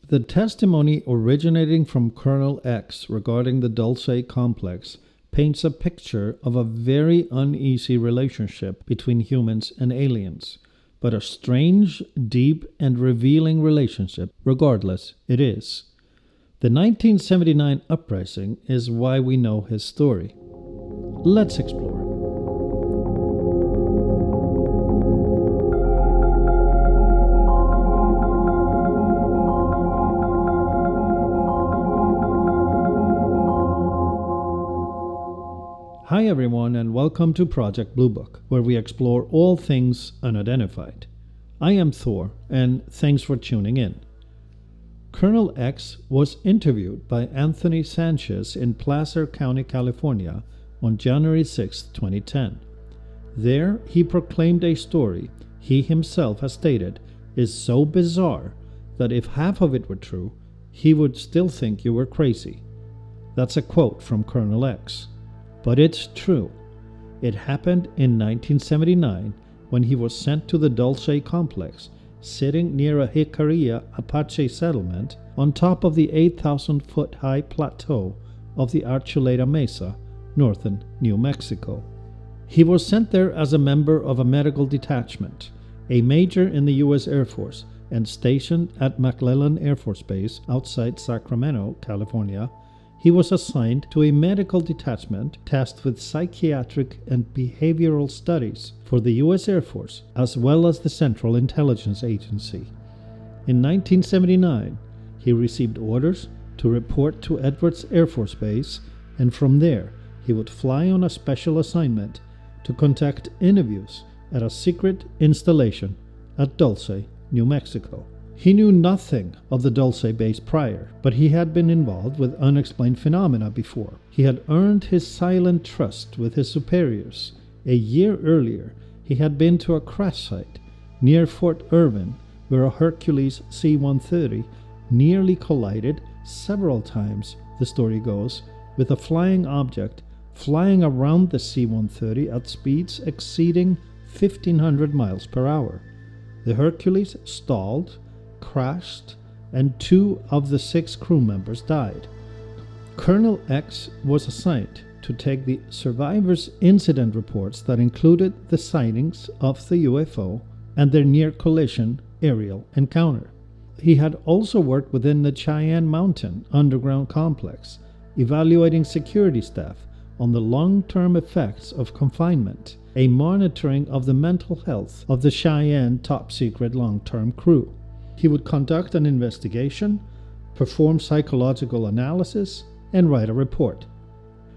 The testimony originating from Colonel X regarding the Dulce Complex paints a picture of a very uneasy relationship between humans and aliens, but a strange, deep, and revealing relationship, regardless it is. The 1979 Uprising is why we know his story. Let's explore. Hi everyone, and welcome to Project Bluebook, where we explore all things unidentified. I am Thor, and thanks for tuning in. Colonel X was interviewed by Anthony Sanchez in Placer County, California on January 6, 2010. There, he proclaimed a story he himself has stated is so bizarre that if half of it were true, he would still think you were crazy. That's a quote from Colonel X. But it's true. It happened in 1979 when he was sent to the Dulce Complex, sitting near a Jicarilla-Apache settlement on top of the 8,000-foot high plateau of the Archuleta Mesa, northern New Mexico. He was sent there as a member of a medical detachment, a major in the U.S. Air Force, and stationed at McClellan Air Force Base outside Sacramento, California. He was assigned to a medical detachment tasked with psychiatric and behavioral studies for the U.S. Air Force, as well as the Central Intelligence Agency. In 1979, he received orders to report to Edwards Air Force Base, and from there, he would fly on a special assignment to conduct interviews at a secret installation at Dulce, New Mexico. He knew nothing of the Dulce base prior, but he had been involved with unexplained phenomena before. He had earned his silent trust with his superiors. A year earlier, he had been to a crash site near Fort Irwin, where a Hercules C-130 nearly collided several times, the story goes, with a flying object flying around the C-130 at speeds exceeding 1,500 miles per hour. The Hercules stalled, crashed, and 2 of the 6 crew members died. Colonel X was assigned to take the survivors' incident reports that included the sightings of the UFO and their near-collision aerial encounter. He had also worked within the Cheyenne Mountain underground complex, evaluating security staff on the long-term effects of confinement, a monitoring of the mental health of the Cheyenne top-secret long-term crew. He would conduct an investigation, perform psychological analysis, and write a report.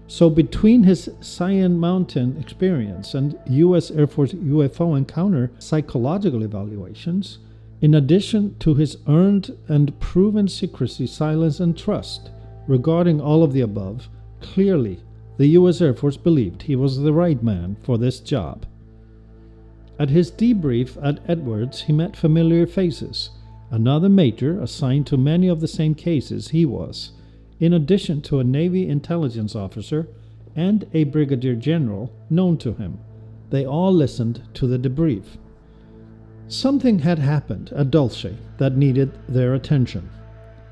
So between his Cheyenne Mountain experience and U.S. Air Force UFO encounter psychological evaluations, in addition to his earned and proven secrecy, silence, and trust regarding all of the above, clearly the U.S. Air Force believed he was the right man for this job. At his debrief at Edwards, he met familiar faces. Another major assigned to many of the same cases he was, in addition to a Navy intelligence officer and a brigadier general known to him. They all listened to the debrief. Something had happened at Dulce that needed their attention,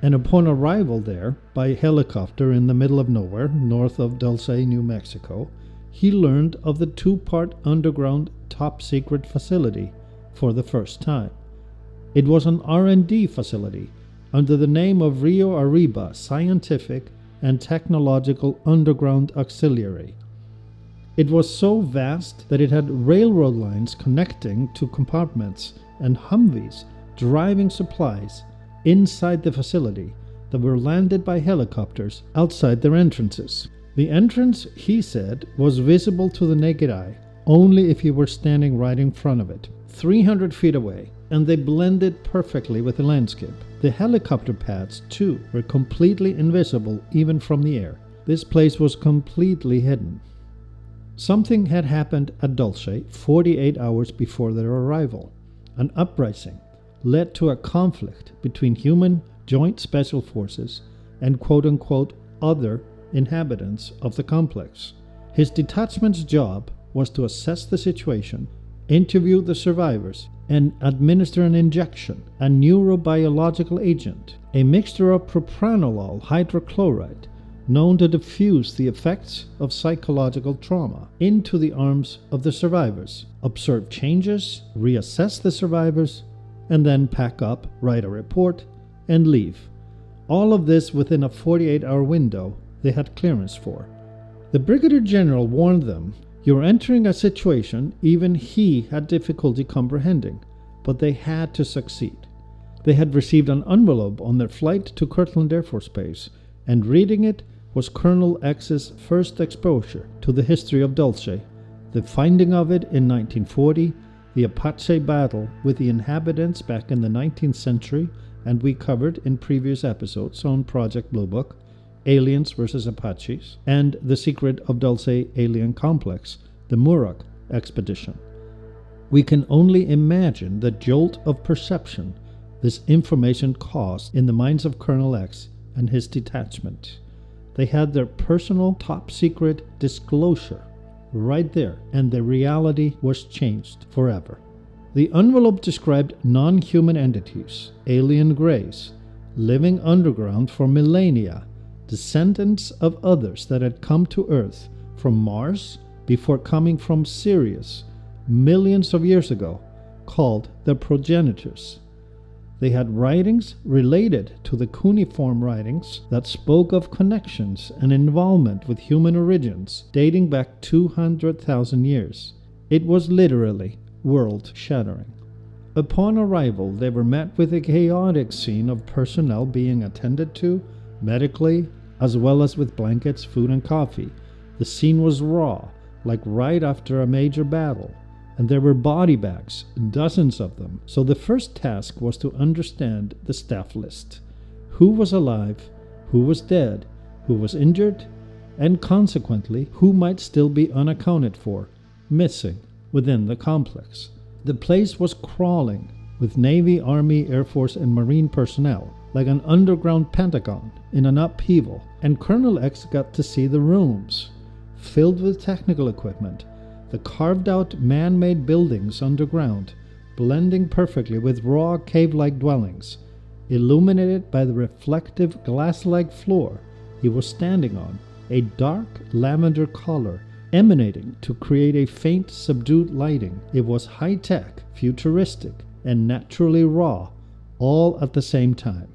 and upon arrival there by helicopter in the middle of nowhere, north of Dulce, New Mexico, he learned of the 2-part underground top-secret facility for the first time. It was an R&D facility under the name of Rio Arriba Scientific and Technological Underground Auxiliary. It was so vast that it had railroad lines connecting to compartments and Humvees driving supplies inside the facility that were landed by helicopters outside their entrances. The entrance, he said, was visible to the naked eye only if you were standing right in front of it, 300 feet away, and they blended perfectly with the landscape. The helicopter pads, too, were completely invisible even from the air. This place was completely hidden. Something had happened at Dulce 48 hours before their arrival. An uprising led to a conflict between human joint special forces and quote-unquote other inhabitants of the complex. His detachment's job was to assess the situation, interview the survivors, and administer an injection, a neurobiological agent, a mixture of propranolol hydrochloride, known to diffuse the effects of psychological trauma, into the arms of the survivors, observe changes, reassess the survivors, and then pack up, write a report, and leave. All of this within a 48-hour window they had clearance for. The Brigadier General warned them, "You're entering a situation even he had difficulty comprehending, but they had to succeed." They had received an envelope on their flight to Kirtland Air Force Base, and reading it was Colonel X's first exposure to the history of Dulce, the finding of it in 1940, the Apache battle with the inhabitants back in the 19th century, and we covered in previous episodes on Project Bluebook, Aliens versus Apaches, and The Secret of Dulce Alien Complex, the Murak expedition. We can only imagine the jolt of perception this information caused in the minds of Colonel X and his detachment. They had their personal top-secret disclosure right there, and their reality was changed forever. The envelope described non-human entities, alien greys, living underground for millennia, descendants of others that had come to Earth from Mars before coming from Sirius millions of years ago, called the progenitors. They had writings related to the cuneiform writings that spoke of connections and involvement with human origins dating back 200,000 years. It was literally world-shattering. Upon arrival, they were met with a chaotic scene of personnel being attended to medically, as well as with blankets, food, and coffee. The scene was raw, like right after a major battle, and there were body bags, dozens of them. So the first task was to understand the staff list. Who was alive, who was dead, who was injured, and consequently, who might still be unaccounted for, missing within the complex. The place was crawling with Navy, Army, Air Force, and Marine personnel, like an underground Pentagon in an upheaval, and Colonel X got to see the rooms, filled with technical equipment, the carved-out man-made buildings underground, blending perfectly with raw cave-like dwellings, illuminated by the reflective glass-like floor he was standing on, a dark lavender color emanating to create a faint, subdued lighting. It was high-tech, futuristic, and naturally raw, all at the same time.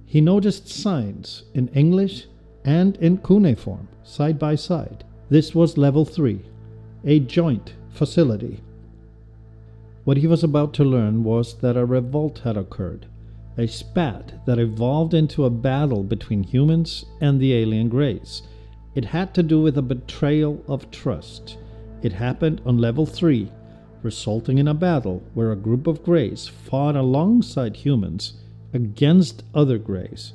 He noticed signs in English and in cuneiform, side by side. This was level 3, a joint facility. What he was about to learn was that a revolt had occurred, a spat that evolved into a battle between humans and the alien greys. It had to do with a betrayal of trust. It happened on level 3, resulting in a battle where a group of greys fought alongside humans against other greys.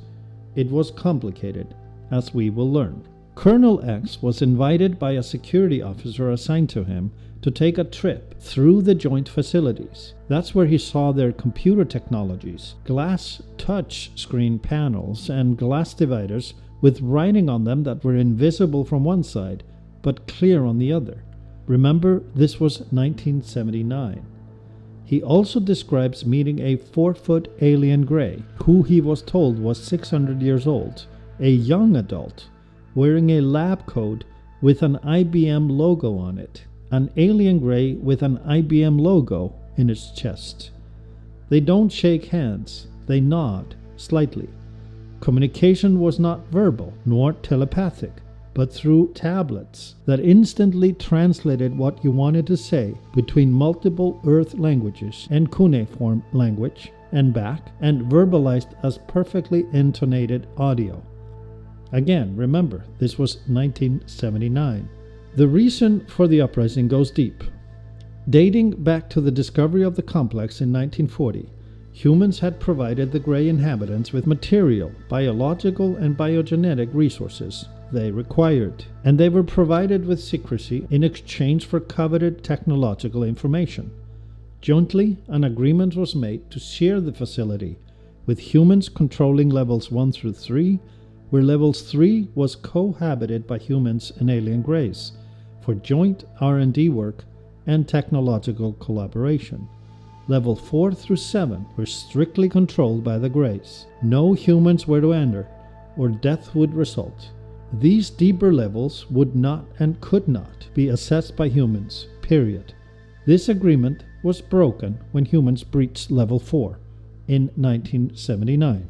It was complicated, as we will learn. Colonel X was invited by a security officer assigned to him to take a trip through the joint facilities. That's where he saw their computer technologies, glass touch screen panels and glass dividers with writing on them that were invisible from one side, but clear on the other. Remember, this was 1979. He also describes meeting a 4-foot alien grey, who he was told was 600 years old, a young adult, wearing a lab coat with an IBM logo on it, an alien grey with an IBM logo in its chest. They don't shake hands, they nod slightly. Communication was not verbal nor telepathic, but through tablets that instantly translated what you wanted to say between multiple Earth languages and cuneiform language and back, and verbalized as perfectly intonated audio. Again, remember, this was 1979. The reason for the uprising goes deep. Dating back to the discovery of the complex in 1940, humans had provided the Grey inhabitants with material, biological and biogenetic resources they required, and they were provided with secrecy in exchange for coveted technological information. Jointly, an agreement was made to share the facility, with humans controlling levels 1 through 3, where levels 3 was cohabited by humans and alien greys, for joint R&D work and technological collaboration. Level 4 through 7 were strictly controlled by the Greys. No humans were to enter, or death would result. These deeper levels would not and could not be assessed by humans, period. This agreement was broken when humans breached Level 4 in 1979.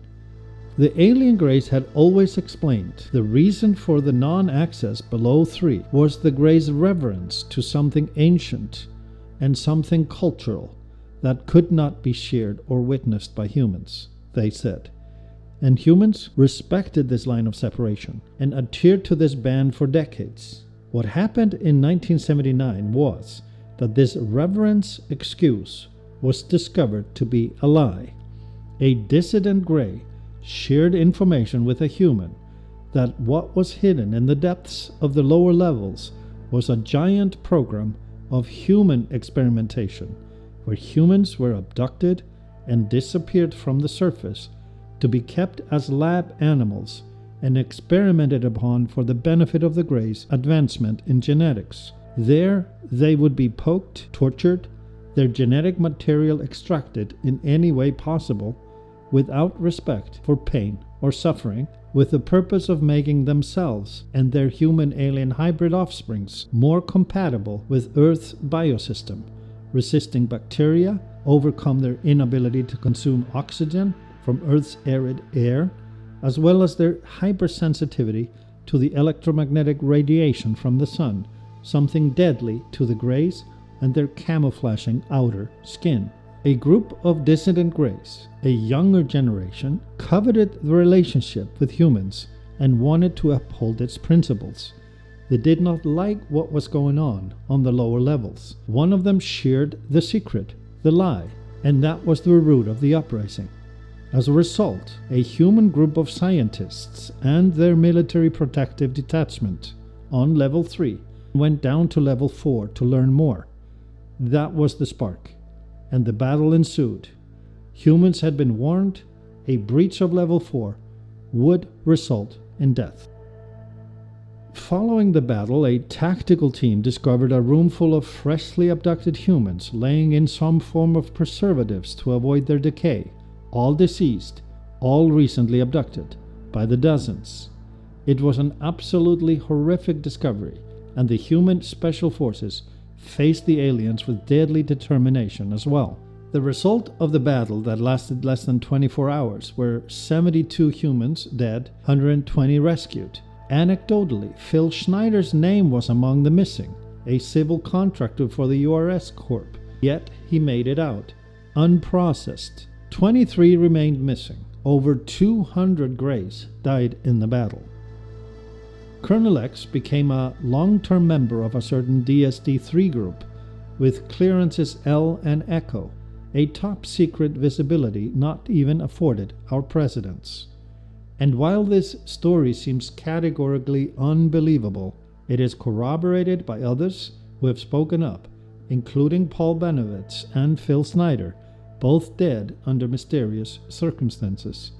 The alien Greys had always explained the reason for the non-access below 3 was the Greys' reverence to something ancient and something cultural that could not be shared or witnessed by humans, they said. And humans respected this line of separation and adhered to this ban for decades. What happened in 1979 was that this reverence excuse was discovered to be a lie. A dissident Grey shared information with a human that what was hidden in the depths of the lower levels was a giant program of human experimentation, where humans were abducted and disappeared from the surface to be kept as lab animals and experimented upon for the benefit of the Greys' advancement in genetics. There they would be poked, tortured, their genetic material extracted in any way possible, without respect for pain or suffering, with the purpose of making themselves and their human-alien hybrid offsprings more compatible with Earth's biosystem, resisting bacteria, overcome their inability to consume oxygen from Earth's arid air, as well as their hypersensitivity to the electromagnetic radiation from the sun, something deadly to the Greys and their camouflaging outer skin. A group of dissident Greys, a younger generation, coveted the relationship with humans and wanted to uphold its principles. They did not like what was going on the lower levels. One of them shared the secret, the lie, and that was the root of the uprising. As a result, a human group of scientists and their military protective detachment on Level 3 went down to Level 4 to learn more. That was the spark, and the battle ensued. Humans had been warned a breach of Level 4 would result in death. Following the battle, a tactical team discovered a room full of freshly abducted humans laying in some form of preservatives to avoid their decay, all deceased, all recently abducted, by the dozens. It was an absolutely horrific discovery, and the human special forces faced the aliens with deadly determination as well. The result of the battle that lasted less than 24 hours were 72 humans dead, 120 rescued. Anecdotally, Phil Schneider's name was among the missing, a civil contractor for the URS Corp. Yet he made it out, unprocessed. 23 remained missing. Over 200 Greys died in the battle. Colonel X became a long-term member of a certain DSD-3 group, with clearances L and Echo, a top-secret visibility not even afforded our presidents. And while this story seems categorically unbelievable, it is corroborated by others who have spoken up, including Paul Benovitz and Phil Schneider, both dead under mysterious circumstances.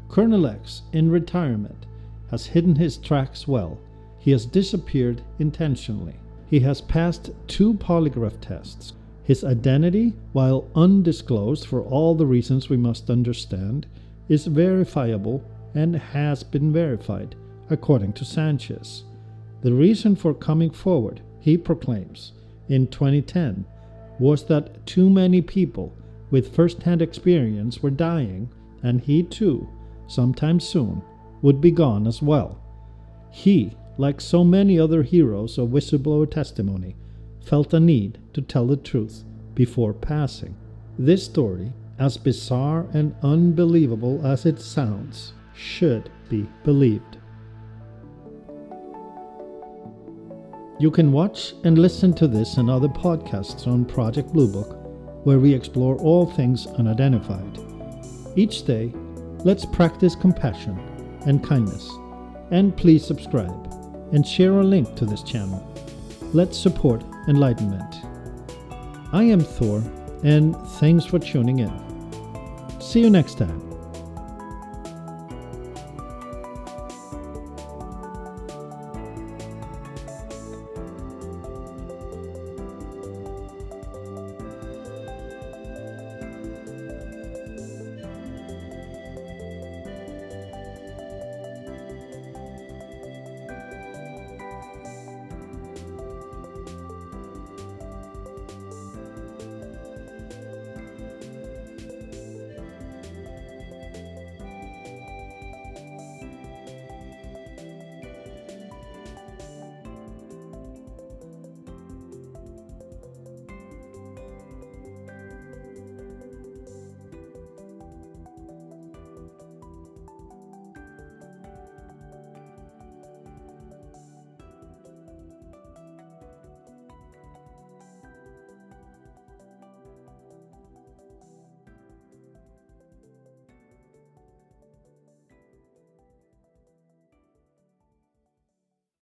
Colonel X, in retirement, has hidden his tracks well. He has disappeared intentionally. He has passed 2 polygraph tests. His identity, while undisclosed for all the reasons we must understand, is verifiable and has been verified, according to Sanchez. The reason for coming forward, he proclaims, in 2010, was that too many people with first-hand experience were dying, and he too, sometime soon, would be gone as well. He, like so many other heroes of whistleblower testimony, felt a need to tell the truth before passing. This story, as bizarre and unbelievable as it sounds, should be believed. You can watch and listen to this and other podcasts on Project Bluebook, where we explore all things unidentified. Each day, let's practice compassion and kindness. And please subscribe and share a link to this channel. Let's support enlightenment. I am Thor, and thanks for tuning in. See you next time.